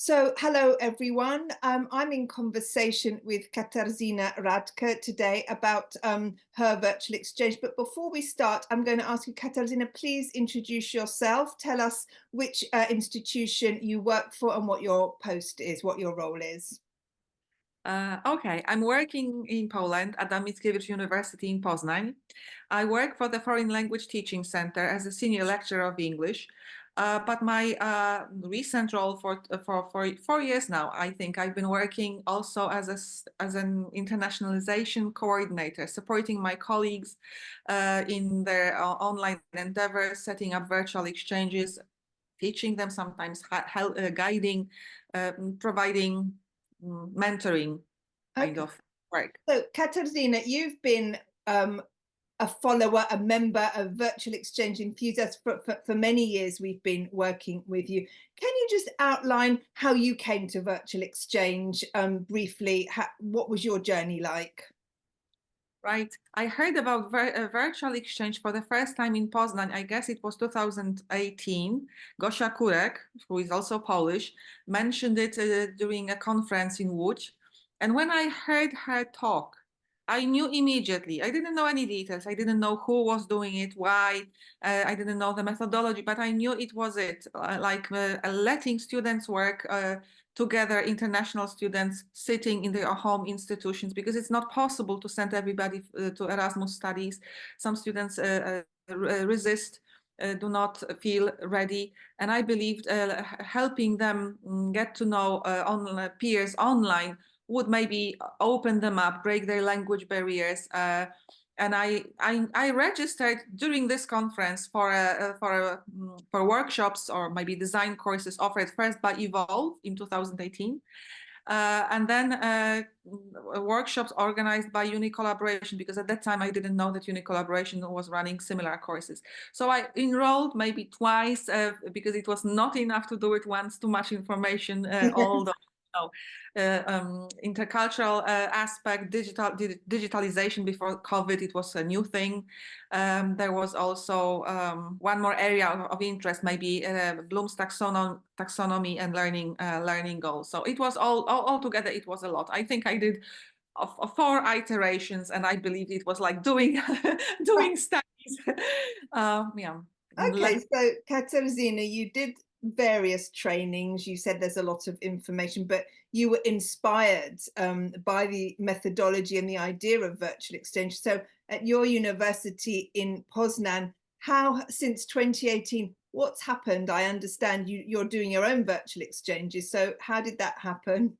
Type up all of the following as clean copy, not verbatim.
So, hello everyone. I'm in conversation with Katarzyna Radke today about her virtual exchange. But before we start, I'm going to ask you, Katarzyna, please introduce yourself. Tell us which institution you work for and what your post is, what your role is. Okay, I'm working in Poland at the Mickiewicz University in Poznań. I work for the Foreign Language Teaching Center as a senior lecturer of English. But my recent role for 4 years now, I think I've been working also as an internationalization coordinator, supporting my colleagues in their online endeavors, setting up virtual exchanges, teaching them, sometimes guiding, providing mentoring kind Okay. of work. So, Katarzyna, you've been a follower, a member, a virtual exchange enthusiast for many years. We've been working with you. Can you just outline how you came to virtual exchange briefly? What was your journey like? Right. I heard about virtual exchange for the first time in Poznań. I guess it was 2018. Gosia Kurek, who is also Polish, mentioned it during a conference in Łódź. And when I heard her talk, I knew immediately. I didn't know any details. I didn't know who was doing it, why. I didn't know the methodology, but I knew it was it. Letting students work together, international students sitting in their home institutions, because it's not possible to send everybody to Erasmus studies. Some students resist, do not feel ready. And I believed helping them get to know peers online would maybe open them up, break their language barriers. And I registered during this conference for workshops or maybe design courses offered first by Evolve in 2018. And then workshops organized by UNICollaboration, because at that time I didn't know that UNICollaboration was running similar courses. So I enrolled maybe twice because it was not enough to do it once, too much information, all the intercultural aspect, digitalization. Before COVID, it was a new thing. There was also one more area of interest, maybe Bloom's taxonomy and learning goals. So it was all together. It was a lot. I think I did 4 iterations, and I believe it was like doing doing studies. Yeah. Okay, so Katarzyna, you did various trainings. You said there's a lot of information, but you were inspired by the methodology and the idea of virtual exchange. So at your university in Poznan, how, since 2018, what's happened? I understand you're doing your own virtual exchanges. So how did that happen?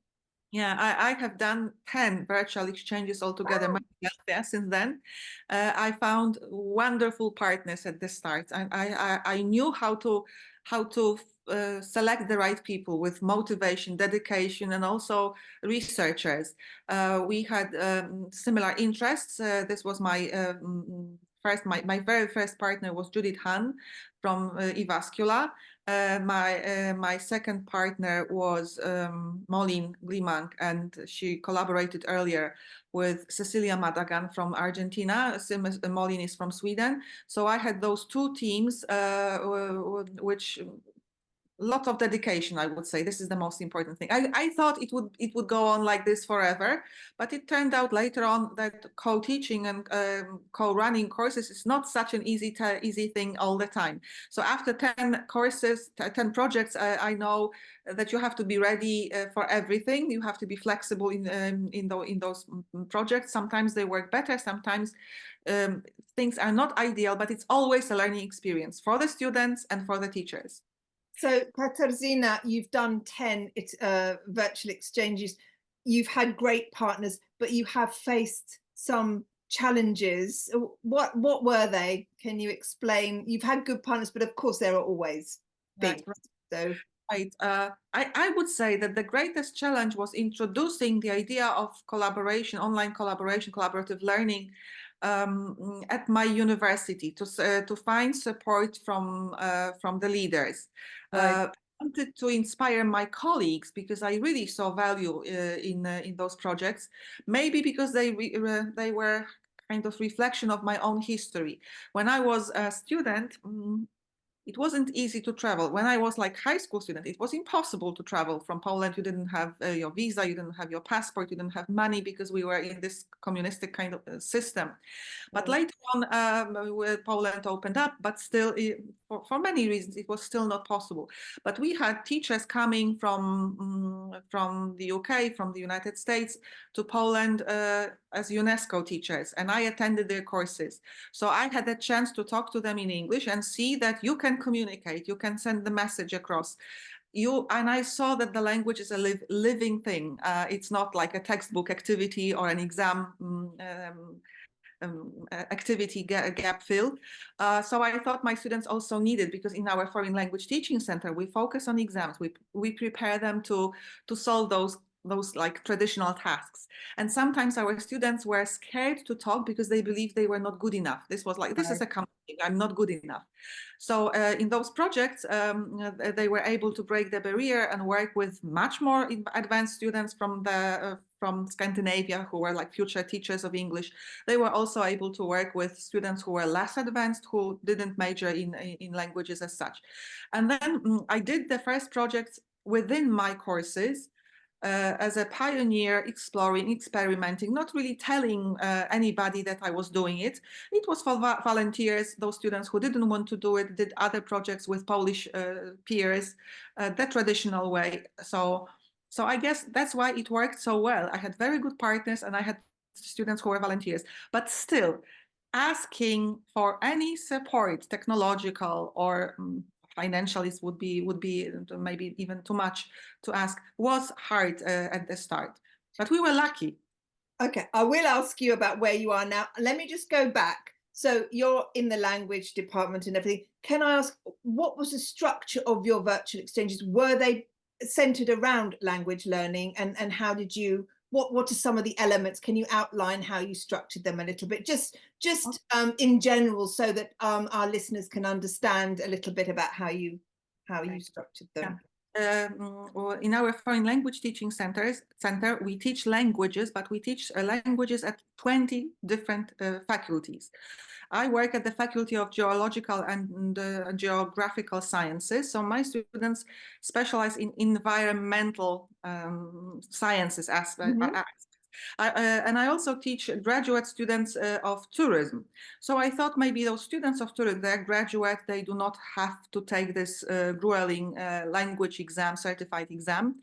Yeah, I have done 10 virtual exchanges altogether myself. Yeah, since then. I found wonderful partners at the start. I knew how to select the right people with motivation, dedication, and also researchers. We had similar interests. This was my very first partner was Judith Hahn from Evascula. My second partner was Molin Glimank, and she collaborated earlier with Cecilia Madagan from Argentina. Molin is from Sweden. So I had those 2 teams, which lot of dedication, I would say. This is the most important thing. I thought it would go on like this forever, but it turned out later on that co-teaching and co-running courses is not such an easy thing all the time. So after 10 courses, 10 projects, I know that you have to be ready for everything. You have to be flexible in those projects. Sometimes they work better, sometimes things are not ideal, but it's always a learning experience for the students and for the teachers. So, Katarzyna, you've done 10 virtual exchanges. You've had great partners, but you have faced some challenges. What were they? Can you explain? You've had good partners, but of course there are always things. Right. So, Right. I would say that the greatest challenge was introducing the idea of collaboration, online collaboration, collaborative learning at my university to find support from the leaders. right. I wanted to inspire my colleagues because I really saw value in those projects. Maybe because they were kind of reflection of my own history. When I was a student, it wasn't easy to travel. When I was like high school student, it was impossible to travel from Poland. You didn't have your visa, you didn't have your passport, you didn't have money because we were in this communistic kind of system. But later on, Poland opened up, but still, for many reasons, it was still not possible. But we had teachers coming from the UK, from the United States to Poland as UNESCO teachers, and I attended their courses. So I had a chance to talk to them in English and see that you can communicate, you can send the message across. And I saw that the language is a living thing. It's not like a textbook activity or an exam activity gap fill. So I thought my students also needed, because in our foreign language teaching center, we focus on exams. We prepare them to solve those like traditional tasks. And sometimes our students were scared to talk because they believed they were not good enough. This was like, this is a company, I'm not good enough. So in those projects, they were able to break the barrier and work with much more advanced students from Scandinavia who were like future teachers of English. They were also able to work with students who were less advanced, who didn't major in languages as such. And then I did the first project within my courses as a pioneer, exploring, experimenting, not really telling anybody that I was doing it. It was for volunteers. Those students who didn't want to do it did other projects with Polish peers, the traditional way. So I guess that's why it worked so well. I had very good partners and I had students who were volunteers, but still asking for any support, technological or financially would be maybe even too much to ask, was hard at the start, but we were lucky. Okay, I will ask you about where you are now. Let me just go back. So you're in the language department and everything. Can I ask, what was the structure of your virtual exchanges? Were they centered around language learning, and how did you, what are some of the elements? Can you outline how you structured them a little bit, just in general, so that our listeners can understand a little bit about how you structured them? In our foreign language teaching center, we teach languages, but we teach languages at 20 different faculties. I work at the Faculty of Geological and Geographical Sciences. So my students specialize in environmental sciences aspects. And I also teach graduate students of tourism. So I thought maybe those students of tourism, they're graduate, they do not have to take this grueling language exam, certified exam.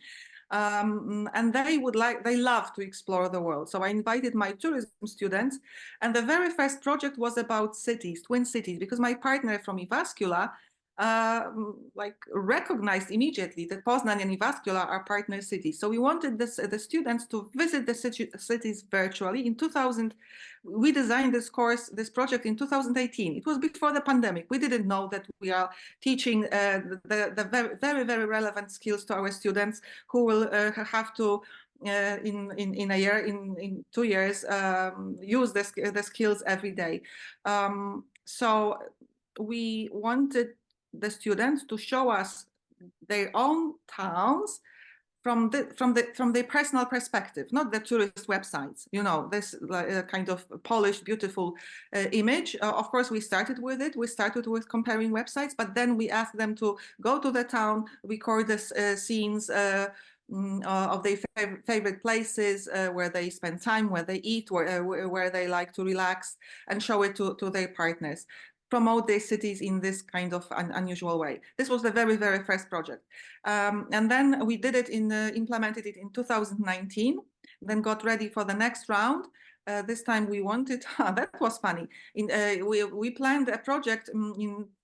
And they love to explore the world. So I invited my tourism students, and the very first project was about cities, twin cities, because my partner from Jyväskylä recognized immediately that Poznań and Jyväskylä are partner cities. So we wanted the students to visit the cities virtually. In 2000, we designed this project in 2018. It was before the pandemic. We didn't know that we are teaching the very, very relevant skills to our students who will have to in a year, in 2 years, use the skills every day. So we wanted the students to show us their own towns from their personal perspective, not the tourist websites, this kind of polished, beautiful image. Of course, we started with it. We started with comparing websites, but then we asked them to go to the town, record the scenes of their favorite places, where they spend time, where they eat, where they like to relax, and show it to their partners. Promote their cities in this kind of unusual way. This was the very, very first project. And then we did it implemented it in 2019, then got ready for the next round. This time we wanted, that was funny. We planned a project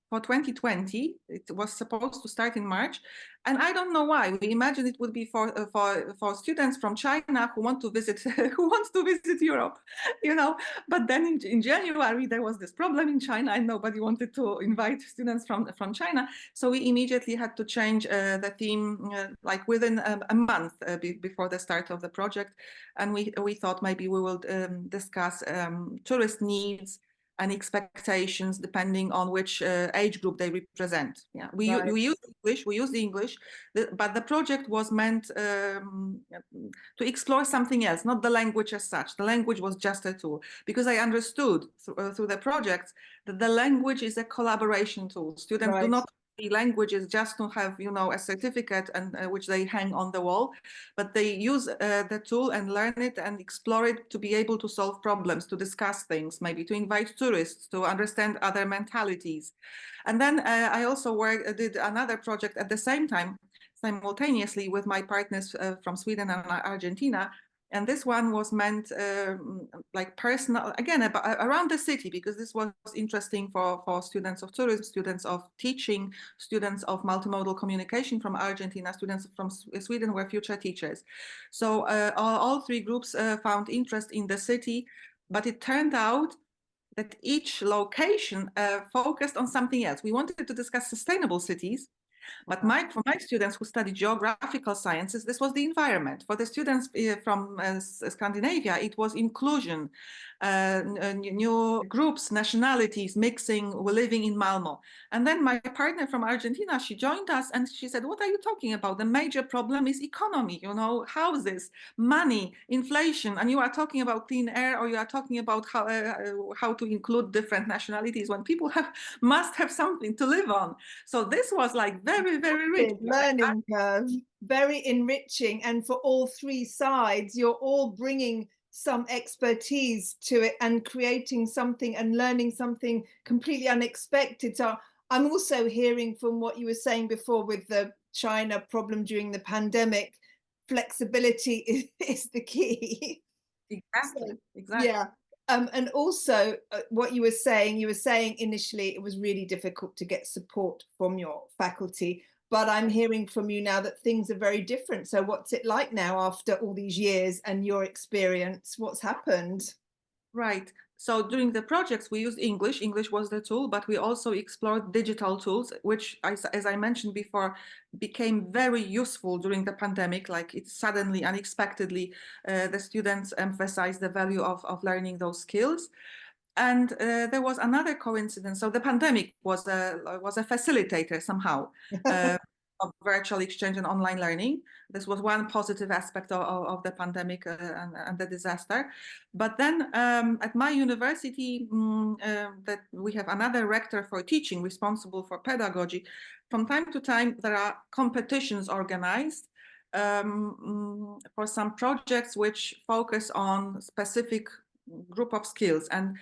for 2020. It was supposed to start in March. And I don't know why. We imagined it would be for students from China who want to visit, who wants to visit Europe, But then in January, there was this problem in China and nobody wanted to invite students from China. So we immediately had to change the theme like within a month before the start of the project. And we thought maybe we will discuss tourist needs, and expectations depending on which age group they represent. Yeah, Right. we use English, we use the English, but the project was meant to explore something else, not the language as such. The language was just a tool, because I understood through the project that the language is a collaboration tool. Students do Right. not the languages just to have, you know, a certificate and which they hang on the wall, but they use the tool and learn it and explore it to be able to solve problems, to discuss things, maybe to invite tourists, to understand other mentalities. And then I also did another project at the same time, simultaneously with my partners from Sweden and Argentina. And this one was meant like personal, again, around the city, because this was interesting for students of tourism, students of teaching, students of multimodal communication from Argentina, students from Sweden were future teachers. So all three groups found interest in the city, but it turned out that each location focused on something else. We wanted to discuss sustainable cities, but for my students who study geographical sciences, this was the environment. For the students from Scandinavia, it was inclusion, new groups, nationalities mixing, living in Malmo. And then my partner from Argentina, she joined us and she said, what are you talking about? The major problem is economy, you know, houses, money, inflation. And you are talking about clean air, or you are talking about how to include different nationalities when people must have something to live on. So this was like very, very rich. Learning curve, very enriching. And for all three sides, you're all bringing some expertise to it and creating something and learning something completely unexpected. So I'm also hearing from what you were saying before with the China problem during the pandemic, flexibility is the key. Exactly, So, exactly. yeah. And also what you were saying initially, it was really difficult to get support from your faculty, but I'm hearing from you now that things are very different. So what's it like now after all these years and your experience? What's happened? Right. So during the projects, we used English. English was the tool, but we also explored digital tools, which, as I mentioned before, became very useful during the pandemic. Like it suddenly, unexpectedly, the students emphasized the value of learning those skills. And there was another coincidence. So the pandemic was a facilitator somehow of virtual exchange and online learning. This was one positive aspect of the pandemic and the disaster. But then at my university, that we have another rector for teaching responsible for pedagogy. From time to time, there are competitions organized for some projects which focus on specific group of skills. And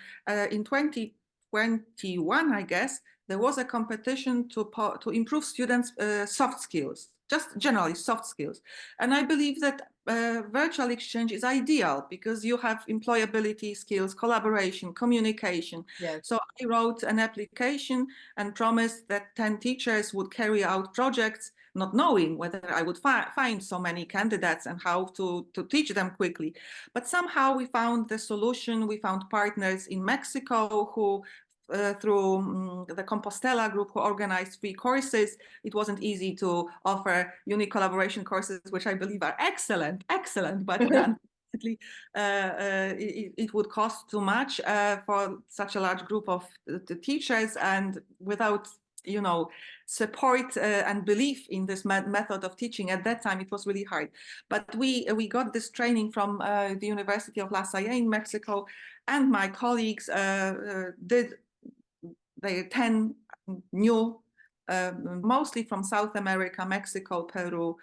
in 2021, I guess, there was a competition to improve students' soft skills, just generally soft skills. And I believe that virtual exchange is ideal because you have employability skills, collaboration, communication. Yes. So I wrote an application and promised that 10 teachers would carry out projects, not knowing whether I would find so many candidates and how to teach them quickly. But somehow we found the solution. We found partners in Mexico who through the Compostela group who organized free courses. It wasn't easy to offer UNICollaboration courses, which I believe are excellent, but unfortunately, it would cost too much for such a large group of teachers, and without support and belief in this method of teaching at that time, it was really hard. But we got this training from the University of La Salle in Mexico, and my colleagues did the 10 new, mostly from South America, Mexico, Peru,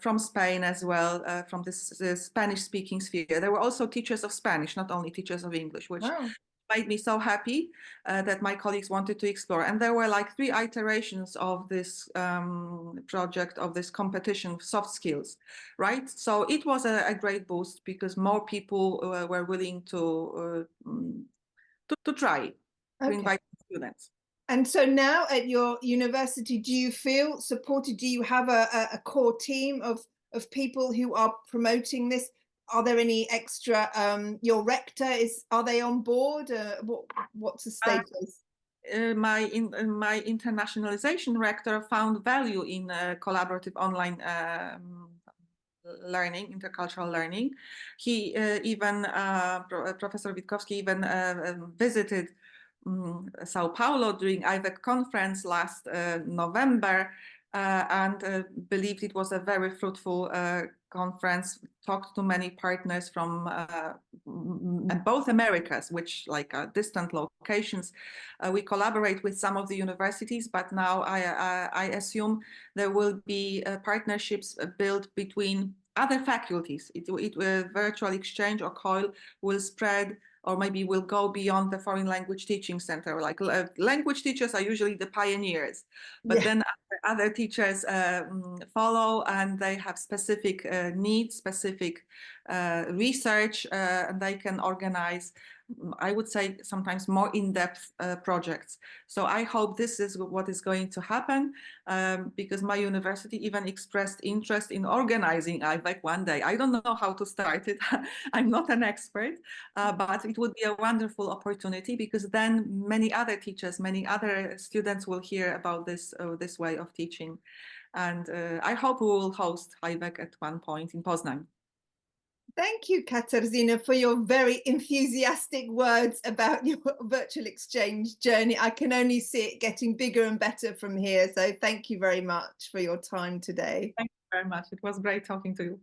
from Spain as well, from this Spanish-speaking sphere. There were also teachers of Spanish, not only teachers of English, which made me so happy that my colleagues wanted to explore. And there were like 3 iterations of this project, of this competition, soft skills, right? So it was a great boost because more people were willing to try, to invite students. And so now at your university, do you feel supported? Do you have a core team of people who are promoting this? Are there any extra, your rector are they on board? What's the status? My internationalization rector found value in collaborative online learning, intercultural learning. He even, Professor Witkowski even visited Sao Paulo during IVEC conference last November, and believed it was a very fruitful conference. Talked to many partners from both Americas, which like distant locations. We collaborate with some of the universities, but now I assume there will be partnerships built between other faculties. Virtual exchange or COIL will spread, or maybe will go beyond the foreign language teaching center. Like language teachers are usually the pioneers, but then other teachers follow, and they have specific needs, specific research, and they can organize, I would say, sometimes more in-depth projects. So I hope this is what is going to happen, because my university even expressed interest in organizing IVEC one day. I don't know how to start it. I'm not an expert, but it would be a wonderful opportunity, because then many other teachers, many other students will hear about this way of teaching. And I hope we will host IVEC at one point in Poznań. Thank you, Katarzyna, for your very enthusiastic words about your virtual exchange journey. I can only see it getting bigger and better from here. So thank you very much for your time today. Thank you very much. It was great talking to you.